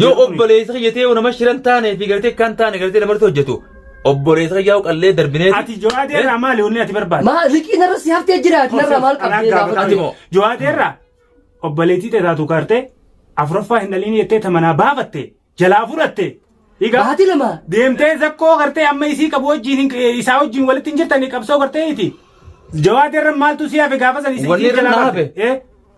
Yoo obboleessa kiyyatee nama shiran taane fi gartee kan taane gartee namarratti hojjetu obboleessa kiyyaa qallee darbinee. Ati Jawaadeerraa maali wanni ati barbaadu? Maal liqii narra si haftee jiraati narra maal qabdee? Jawaadeerraa obboleettii taatu kartee afuraffaa hin dhaliin jettee tamanaa baafatte jalaa fudhatte. Baati lama. Deemtee zakkoo gartee amma isii qabu wajjin isaa wajjin walitti hin jirtanii qabsoo gartee iti. Jawaadeerra maaltu si hafe gaafa san isii jalaa hafe?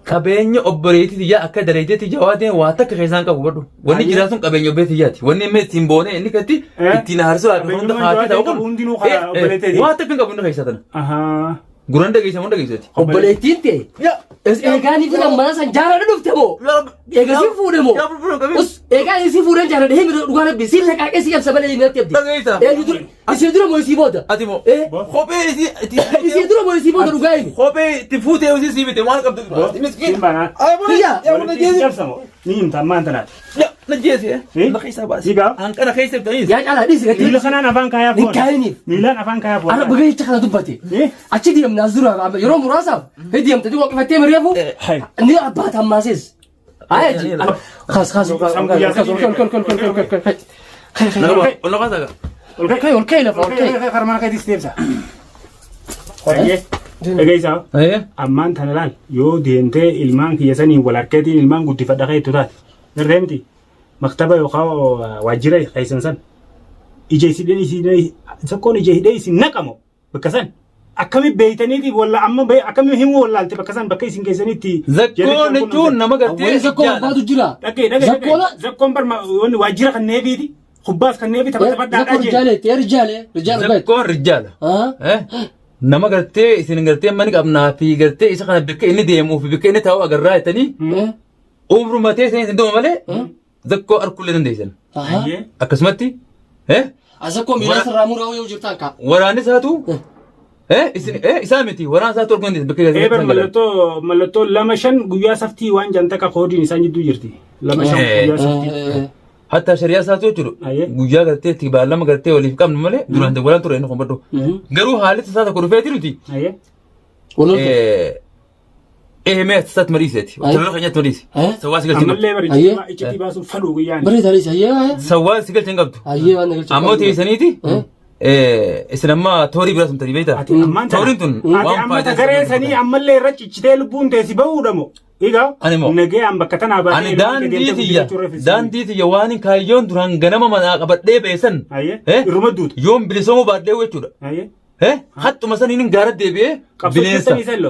Qabeenya obboleettii yaa akka dareeteetti Jawaadeen waa takka keessaan qabu godhu. Wanni jiraatu sun qabeenya obboleettiyaati. Wanni immoo ittiin boonee inni katti ittiin haarsoo akka hunda haati ta'u kun. Waa takka qabu hunda keessaa tana. Guraan dhageessa hunda keessatti. Obboleettiin ta'e. Eegaanii fi lammaa san jaarada dhufte moo? Eegasii fuudhe moo? Eegaan isii fuudhan jaarada himi dhugaa rabbi siin laqaaqee si qabsa malee himatti abdi. Dhageessa. Isii dura moo isii booda? Ati moo? Kophee isii dura moo isii booda dhugaa himi? Kophee itti fuutee usii sii bite maal qabdu? Miskiin banaa. Biyya. Ni himta ammaan tanaati. Najjeese. Dhageessa baasi. Hanqana keessa bitaniis. Yaa caalaa dhiisi gatti. Miila kanaan afaan kaayaa foon. Nikkaayiniif. Miilaan afaan kaayaa foon. Ana bagayicha kana dubbate. Achi deemnaa zura yeroo muraasaaf deemte diqoo qabattee mireefu ni abbaa tammaasis. Ayaji. Khas. Olkay lafa olkay. Karmaan kay disteemsa. Dhagaysaa. Ammaan tana laal yoo deemtee ilmaan kiyya saniin wal harkeetiin ilmaan guddifadha kayittu taate. Irree miti maktaba yookaan waajjira keessan san ija isin tokkoon ija hidhee isin naqamu bakka san akkami beeytaniiti walla amma akkami himu wallaalte bakka san bakka isin keessanitti. Zakkoon jechuun nama gartee zakkoon abbaatu jira. Zakkoon barma waajjira kan neefiiti. Kubbaas kan neefi taphatadhaa Zakkoon rijaala. Nama gartee isin gartee mani qabnaa fi gartee isa kana bakka inni deemuu fi bakka inni taa'u agarraa jettanii umrumatee isin doma malee zakkoo arkullee dandeessan. Akkasumatti Zakkoo miila sarraa muraa yoo jirtaan kaa. Waraanni isaatu isaa miti waraana isaatu argu dandeessan bakka keessatti. Mallattoo 2-5 guyyaa saftii waan jantaqa koodiin isaan jidduu jirti. 2-5 guyyaa saftii. Hatta shari'a isaatu jechuudha. Guyyaa gartee itti baallama gartee waliif qabnu malee duraan dabalaan ture inni kun baddu. Garuu haalli isaa tokko dhufeeti nuti. Eemee isaatti mariiseeti. Toloo keenyatti mariise. Sawwaa sigalchee qabdu. Ammallee bariichuma iccitii baasuuf faduu guyyaan. Bareedanis hayyee. Sawwaa sigalchee qabdu. Hayyee waan nagalchee. Ammoo teessaniiti. Isin amma toorii biraa sumtanii beektaa? Tooriin tun waan faayidaa garee sanii ammallee irra ciccitee lubbuun teessi bahuudha moo? Egaa nagee an bakka tanaa baatee daandii tiyya waan kaayyoon duraan ganama manaa qabadhee beesan irruma duuta yoon bilisoomuu baadhee jechuudha. Hattuma saniin gaara deebi'ee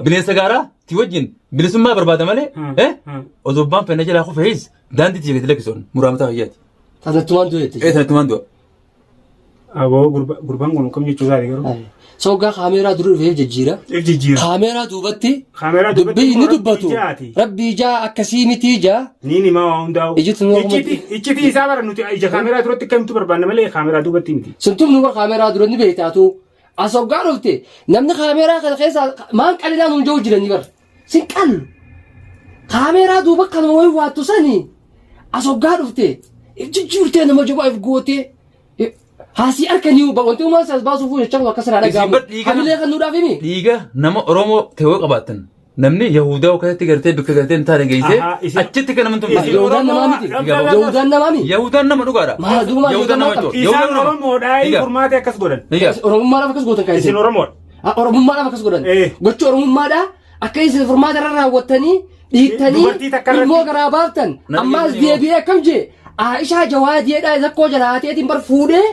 bineensa gaaraa ti wajjin bilisummaa barbaada malee osoo abbaan fennaa jalaa kufees daandii tiyya gadi lakkisuun muraamataa fayyaati. Sanattumaan du'eetti. Sanattumaan du'a. Aboo gurbaan kun kam jechuu isaati garuu. Soggaa kaameeraa dura dhufee jijjiira. Kaameeraa duubatti dubbii inni dubbatu rabbi ijaa akkasii miti ijaa. Ni ma waa hundaa'u. Iccitii isaa bara nuti ija kaameeraa duratti akkamitti barbaanna malee kaameeraa duubatti miti. Sintuun nu kaameeraa duratti beektaatu asoggaa dhufte namni kaameeraa kana keessa maan qalilaa nun jiru jiranii bara. Sin qallu kaameeraa duuba kanuma wayii waattu sanii asoggaa dhufte jijjiirtee nama jabaaf gootee. Haasi arkanii wanti uumaa isaas baasuuf jechaan akka sana dhagaamu. Hamilee kan nuudhaaf himi. Dhiiga nama Oromoo ta'uu qabaatan namni Yahudaa uffatti gartee bakka gartee hin taane geessee achitti kan namni tolfate. Yahudaan namaa miti. Yahudaan namaa miti. Yahudaan nama dhugaadha. Yahudaan nama dhugaadha. Isaan Oromoodhaa furmaatee akkas godhan. Oromummaadhaaf akkas gootan kan isin Oromoodha. Oromummaadhaaf akkas godhan. Gochi Oromummaadhaa akka isin furmaata irra raawwattanii dhiittanii ilmoo garaa baaftan ammaas deebi'ee akkam jee Aishaa Jawaadeedhaa zakkoo jalaateetiin bar fuudhee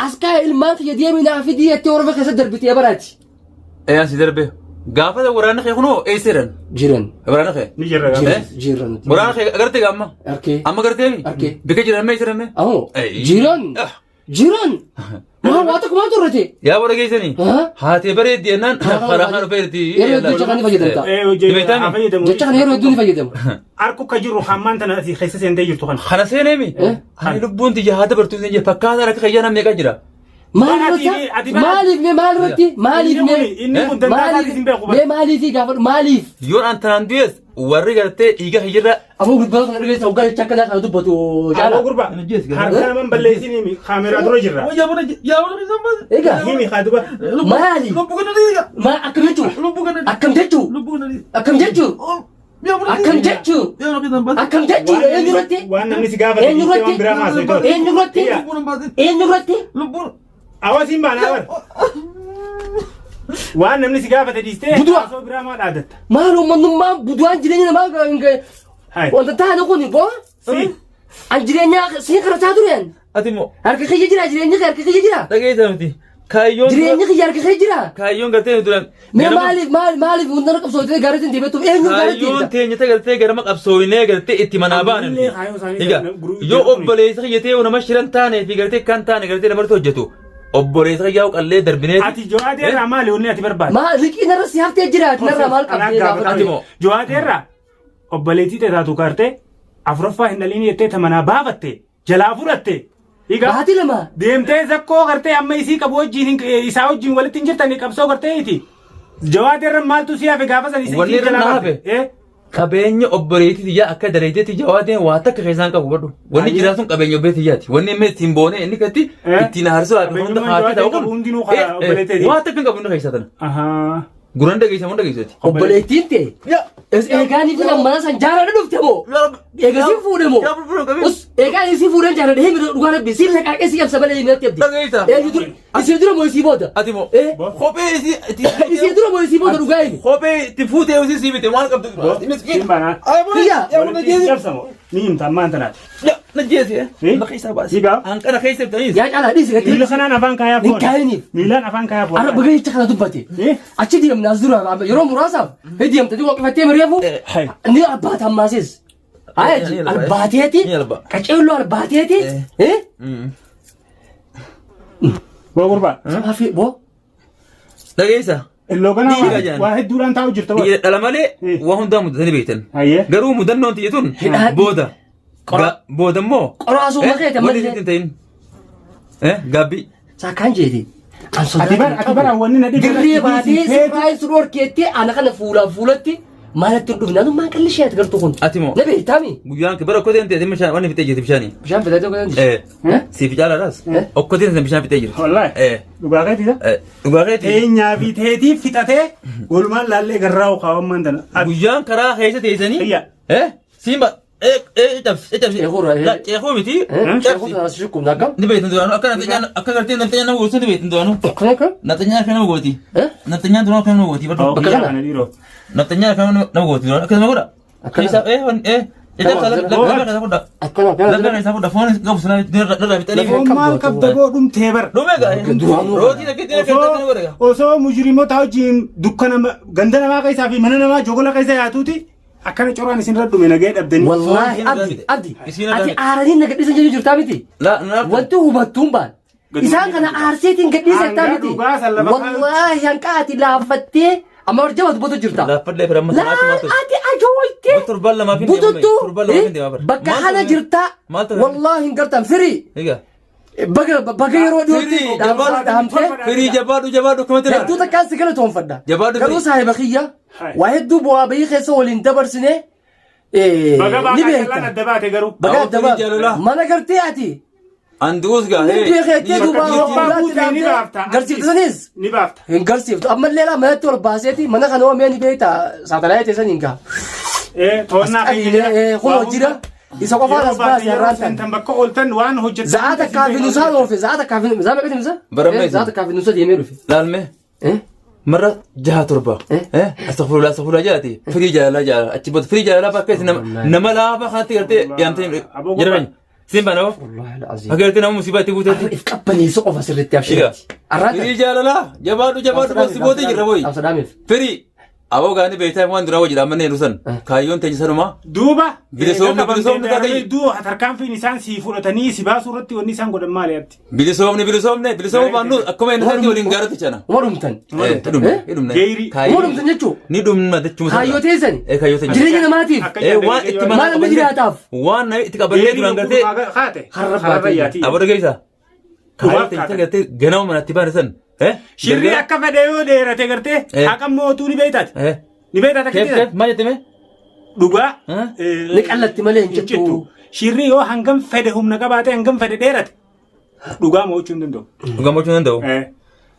Askaa ilmaan kiyya deeminaa fi diiyattee Oromoo keessa darbitee baraati. Asi darbe. Gaafa waraana kee kunoo eessiran. Jiran. Waraana kee. Ni jirra gaafa. Jiran. Waraana kee agartee gaamma. Arkee. Amma agartee mi? Arkee. Bika jiran mee eessiran mee? Ahoo. Jiran. Jiran. Maa waata kumaa turrate. Yaa bora geessanii. Haatee bareeddi jennaan karaa kana dhufeerti. Yeroo hedduu jecha kan ni fayyadamta. Jecha kana yeroo hedduu ni fayyadamu. Harku ka jiru hammaan tana keessa seentee jirtu kana. Kana seeneemi. Ani lubbuun tiyya haata bartuu seenjee fakkaataa akka kayyaa namni eegaa jira. Maaliif gaafa maaliif yoon an tanaan du'es warri gartee dhiiga hijirra aboo gurbaa kana dhibee ta'uu jecha akka kana dubbatu jaala gurbaa harka naman balleessini kaameraa dura jirra egaa himi khaaduba maali akkam jechuu akkam jechuu Akkam jechuun. Akkam jechuun eenyurratti. Waan namni si gaafate waan biraa maasee eenyurratti. Awwaasiin baanaa bar. Waan namni si gaafate dhiistee haasoo biraa maa dhaadatta. Maal uummanummaa buduaan jireenya namaa wanta taane kun boo. An jireenya siin karataa tureen. Ati moo. Harka kiyya jira jireenya harka kiyya jira. Dhageessa miti. Kaayyoon. Jireenya kiyya harka kiyya jira. Kaayyoon gartee duraan. Mee maaliif hundana qabsootee gaariitiin deebi'atu eenyu gaariitiin. Kaayyoon teenyata gartee garama qabsooyinee gartee itti manaa baane. Yoo obboleessa kiyyatee nama shiran taanee fi gartee kan taane gartee namarratti hojjetu. Obboleessa kiyyaa qallee darbinee. Ati Jawaateerraa maali wanni ati barbaadu? Maal riqii narra si haftee jira narra maal qabdee ati moo. Jawaateerraa obboleettii teetaatu kaartee afuraffaa hin dhaliin jettee tamanaa baafatte jalaa fudhatte. Baati lama. Deemtee zakkoo gartee amma isii qabu wajjin isaa wajjin walitti hin jirtanii qabsoo gartee iti. Jawaateerra maaltu si hafe gaafa san isii jalaa hafe. Qabeenya obboleettii tiyyaa akka dareeteetti Jawaateen waa takka keessaan qabu badhu. Wanni jiraa sun qabeenya obboleettii tiyyaati. Wanni inni ittiin boone inni katti ittiin haarsoo hunda haati ta'u kun. Waa takka hin qabu inni keessatan. Guraan dhageessa mun dhageessati. Obboleettiin ta'e. Eegaanii fi mana san jaaranii dhufte moo? Eegasii fuudhe moo? Eegaan isii fuudhan jaaranii hemi dhugaa rabbi siin laqaaqee si qabsa malee himatti abdi. Dhageessa. Isii dura moo isii booda? Ati moo. Kophee isii dura moo isii booda dhugaa himi? Kophee itti fuutee isii sii bite maal qabdu? Simbaanaa. Ni himta ammaan tanaati. Najjeesi laqiisaa baasi. Hanqana keessa bitaniis. Yaa caalaa dhiisi gati. Miila kanaan afaan kaayaa fuudha. Nikkaa'iniif. Miilaan afaan kaayaa fuudha. Arra bagayicha kana dubbate. Achi deemna as dura yeroo muraasaaf deemtee waqqifattee mireefu ni albaata ammaasis. Hayaji albaateeti. Qaceelloo albaateeti. Boo gurbaa. Maafi boo. Dhageessa. Illoo kana waa hedduudhaan taa'u jirta. Dhala malee waa hundaa mudatanii beektan. Garuu mudannoon tiyyatuun booda. Booda immoo. Qoraasuu makeete malee. Wanti hin gaabbii. Saakkaan jeeti. Ati bara wanni na dhibe. Dirree baatee sirraa suroor keettee ana kana fuulatti maalatti dhufne anu maan qalli isheeti gartuu kun. Ati moo. Na beektaami. Guyyaan bara okkotee hin ta'e bishaan wanni fixee jirti bishaanii. Bishaan fixee tokko jirti. Siifi caalaadhaas. Okkotee hin bishaan fixee jirti. Wallaahi. Dhugaa keetiidha. Dhugaa keetii. Teenyaa fi teetii fixatee walumaan laallee garraa'u kaawwammaan tana. Guyyaan karaa keessa teessanii. Simba. Ceekoo miti. Ceekoo sana si shukkum naggam. Ni beektan duraanuu akka gartee naftanyaan nama gooti ni beektan duraanuu. Naftanyaan akka nama gooti. Naftanyaan duraan akka nama gooti. Bakka kana dhiiroo. Naftanyaan akka nama gooti duraan akkasuma godha. Maal qabda godhumtee bar. Osoo mujrimota wajjin dukkana ganda namaa keessaa fi mana namaa jogola keessa yaatuuti. Akkana coraan isin irra dhume nagee dhabdanii. Wallaahi abdi ati aaranii na gadhiisan jechuu jirtaa miti. Wanti hubattuun baan. Isaan kana aarseetiin gadhiisettaa miti. Wallaahi hanqa ati laaffattee amma warjaa dubbatu jirta. Laaffadlee fira amma ati ajooyte. Torban lamaa fi bututtu bakka kana jirta. Wallaahi hin gartan firii. Baga yeroo dhiyootti dhaamtee. Firii jabaadhu kamatti dha. Hedduu takkaan si gala toonfadha. Garuu saahiba kiyya. Waa hedduu bu'aa bahii keessa waliin dabarsine. Ni beekta. Baga adda baate. Mana gartee ati. Anduus gaa. Ni beekettee duubaa hojii dhaamtee. Garsiiftanis. Ni baafta. Hin garsiiftu. Ammallee laa manatti ol baaseeti mana kana oomee ni beekta saatalaayitee saniin gaa. Toonnaa fayyadee. Kun hojjira. Isa qofaan as baase irraa tan bakka ooltan waan hojjetan. Za'aata kaafinusaa dhoofe za'aata kaafinusaa. Za'aata kaafinusaa. Baramee. Za'aata kaafinusaa deemee dhufe. Laalmee. مرة جهة تربة استغفر الله جاتي فري جالا جالا أتشبط فري جالا بقى نما لا بقى خاتي قلت يامتين جربني سيمبا نو والله العظيم أقولت أنا مصيبة تقول تدي إفكابني سوق فصل التابشير فري جالا لا جبادو مصيبة تجربوي فري أبو غاني بيتها وان دراو جرا مني نوسن كايون تجسر ما دوبا بيلسوم كذا دو هتركان في نيسان سيفور تاني سبا صورتي ونيسان قدام ماليات بيلسوم بانو أكو ما نهار تقولين غارت تجانا ورمتن جيري ورمتن يجوا ندوم ما تجوا كايو تيزن كايو تيزن جرينا ماتيف وان اتمنى ما لم يجري هتاف وان اتقبلني دوران غرتي خرباتي أبو رجيسا كايو تيزن غرتي جناو من اتبار سن شيري أكا فديو ديرة تغرتي أكا موتو نبيتات نبيتات كيف ما جتمه دوغا لك الله تملين جتو شيري يو هنگم فدهم نقباتي هنگم فد ديرة دوغا موچون دندو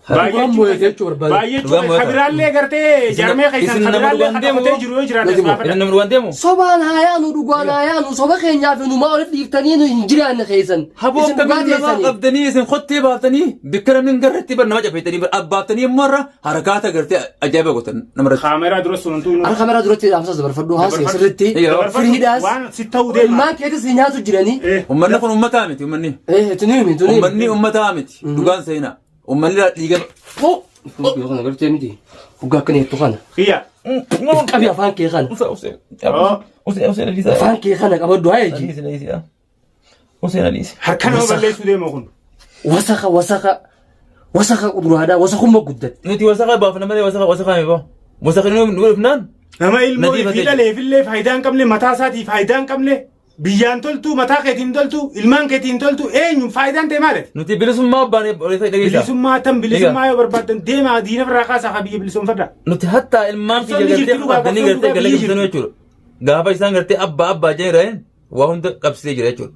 baay'ee kabiraallee gartee jaarmee keessan kabiraallee kadhamatee jiru yoo jiraate sobaan haayaanu dhugaan haayaanu soba keenyaaf nu maaliif dhiiftanii nu hin jiraanne keessan haboo kabiraallee qabdanii isin qottee baaftanii bikkana min garratti bar nama cabeetanii bar abbaaftanii immoo irra harakaata gartee ajaa'iba gootan namarratti kaameraa dura sununtuu Al kaameraa duratti dhaamsas dabarfadhu haasee sirriitti firiidhaas waan sitta'uu deema ilmaan keetis nyaatu jiranii ummanni kun ummataa miti ummanni tunii ummanni ummataa miti dhugaan seenaa ummanni dhiiga kana gartee miti hoggaa akkana jettu kana kiyya qabi afaan kee kana afaan kee kana qabaddu haa eegi harka nama balleessuu deema kun wasaqa quduraadhaa wasaqumma guddate nuti wasaqa baafna malee wasaqa meeqa wasaqni nu dhufnaan nama ilmoo fi dhaleefillee faayidaa hin qabne mataa isaatii faayidaa hin qabne biyyaan toltu mataa keetiin toltu ilmaan keetiin toltu eenyu faayidaan ta'e maali nuti bilisummaa abbaan bilisummaa yoo barbaadan deemaa diina birraa kaasaa biyya bilisoomfadha nuti hatta ilmaan biyya gartee fudhatanii gartee galee jirtan jechuudha gaafa isaan gartee abbaa jedheen waa hunda qabsitee jira jechuudha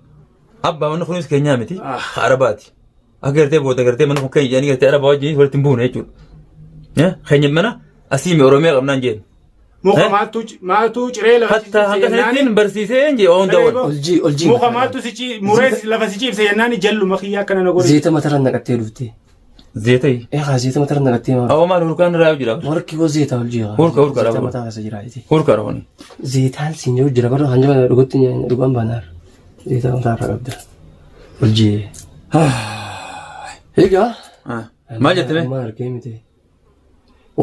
abbaa manni kunis keenyaa miti arabaati akka gartee booda gartee mana kun keenya jedhanii gartee arabaa wajjin walitti hin buune jechuudha keenya mana asii oromiyaa qabnaan jeen muka maatu ciree lafa hatta hanga sanattiin barsiisee inje waan dawwan oljii muka maatu sichi murees lafa sichi ibsa yennaan jallu makiyyaa akkana na godhe zeeta matarra naqattee dhufte zeeta zeeta matarra naqattee awa maal hulkaan irraa jira warki woo zeeta oljii hulka zeeta mataa keessa jira hulka rahoni zeetaan siin yoo jira barra hanja dhugotti dhugaan baanaar zeeta mataa irraa qabda oljii egaa maal jettee maal argee miti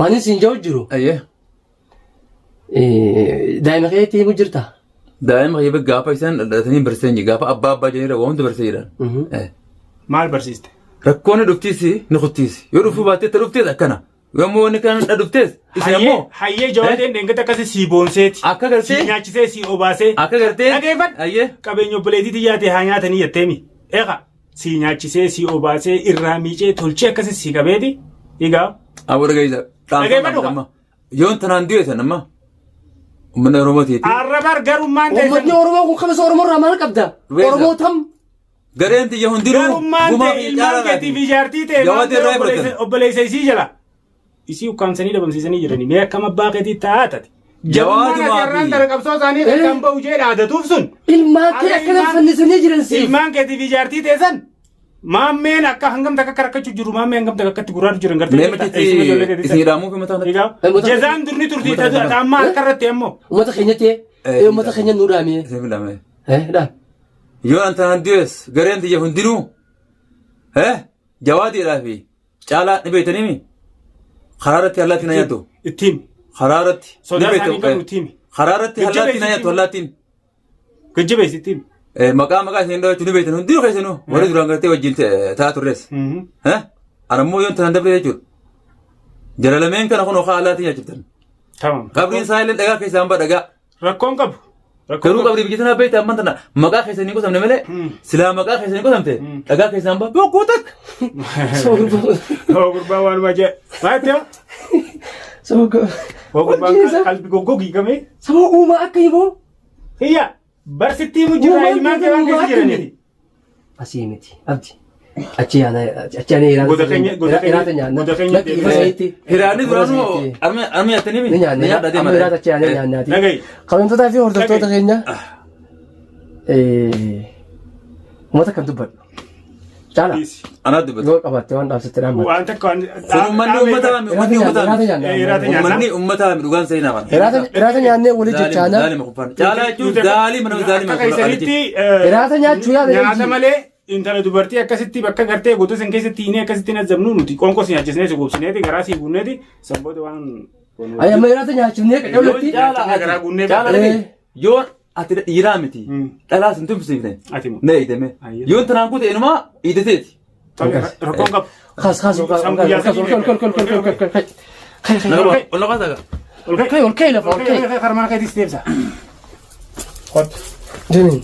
waan siin joo jiru ayyee daa'ima keetti himu jirta daa'ima kee gaafa isaan dhalatanii barsiisan gaafa abbaa jedhanii waan hunda barsiisee jiran maal barsiiste rakkoon dhuftiisi ni kuttiisi yoo dhufuu baattee ta dhuftees akkana yommuu wanni kana dhuftees isin ammoo hayyee jawaateen dheengata akkasii sii boonseeti akka gartee sii nyaachisee sii obaasee akka gartee dhageeffadha ayyee qabeenya obboleetiitti yaate haa nyaatanii jetteemi eeqa sii nyaachisee sii obaasee irraa miicee tolchee akkasii sii qabeeti egaa aboo dhageeffadha yoon tanaan du'eesan amma ummanni Oromooti. Arrabar garummaan ta'e. Ummanni Oromoo kun kamisa Oromoo irraa maal qabda? Oromoo tam. Gareen tiyya hundinuu. Garummaan ta'e ilmaan keetii fi jaartii ta'e obboleessa isii jala. Isii ukkaamsanii dhabamsiisanii jiranii mee akkam abbaa keetii taa'atati. Jawaadumaa fi. Irraan qabsoo isaanii kan ba'u jee dhaadatuuf sun. Ilmaan kee akkana fannisanii jiran siif. Ilmaan keetii fi jaartii ta'e san. Maammeen akka hangam takka rakkachuu jiru maammeen hangam takka akkatti gurraatu jiran gartee isin hidhaamuu fi mataa jazaan durni turtii amma harka irratti ammoo uummata keenyatti uummata keenya nu dhaamee isin hidhaame dhaan yoo antanaan du'es gareen tiyya hundinuu jawaadiidhaa fi caalaa ni beeytaniimi karaa irratti allaattiin ayyaattu ittiin karaa irratti sodaa isaanii qabu ittiin karaa irratti allaattiin ayyaattu allaattiin gajjabeessi ittiin maqaa isin dhawachuu ni beektan hundinuu keessanuu warri duraan gartee wajjin ta'a turres anammoo yoon tanaan dabre jechuudha jalalameen kana kun okaa allaatiin nyaachiftan qabriin isaa illee dhagaa keessaan ba dhagaa rakkoon qabu garuu qabrii biyya tanaa beektaa amman tana maqaa keessanii qotamne malee silaa maqaa keessanii qotamte dhagaa keessaan ba bokkuu takka gurbaa waanuma jee maayitee gurbaan qalbii goggogii gamee saba uumaa akka hiboo hiyya barsittii mujjirraa ilmaan kee waan keessa jiraniiti. Asii miti abdi. Achi yaana iraata nyaanna. Hiraanni duraanuu armi yaatanii mi? Ni nyaanna. Amma iraata achi yaana nyaannaati. Kabajamtootaa fi hordoftoota keenya uummata kan dubbadhu. Caala. Anaa dubbatu. Yoo qabaatte waan dhaabsatte dhaamatu. Waan takka waan ummanni ummataa dhugaan seenaa waan. Iraata nyaannee walii jechaana. Caalaa jechuun zaalii mana zaalii akka keessanitti iraata nyaachuu yaada nyaata malee intala dubartii akkasitti bakka gartee goota san keessatti hiinee akkasitti nazabnuu nuti qoonqoo si nyaachisnee si gubsineeti garaa si guunneeti sabboota waan. Amma iraata nyaachifnee qaqallotti. Garaa guunnee. Yoo ati dhiiraa miti dhalaa sin tumsiifne na eedame yoon tanaan kute enumaa eedateeti. Rakkoon qabu. Kaas ol ka'e lafa ol ka'e. Harmaan keetis deebisa. Deemin.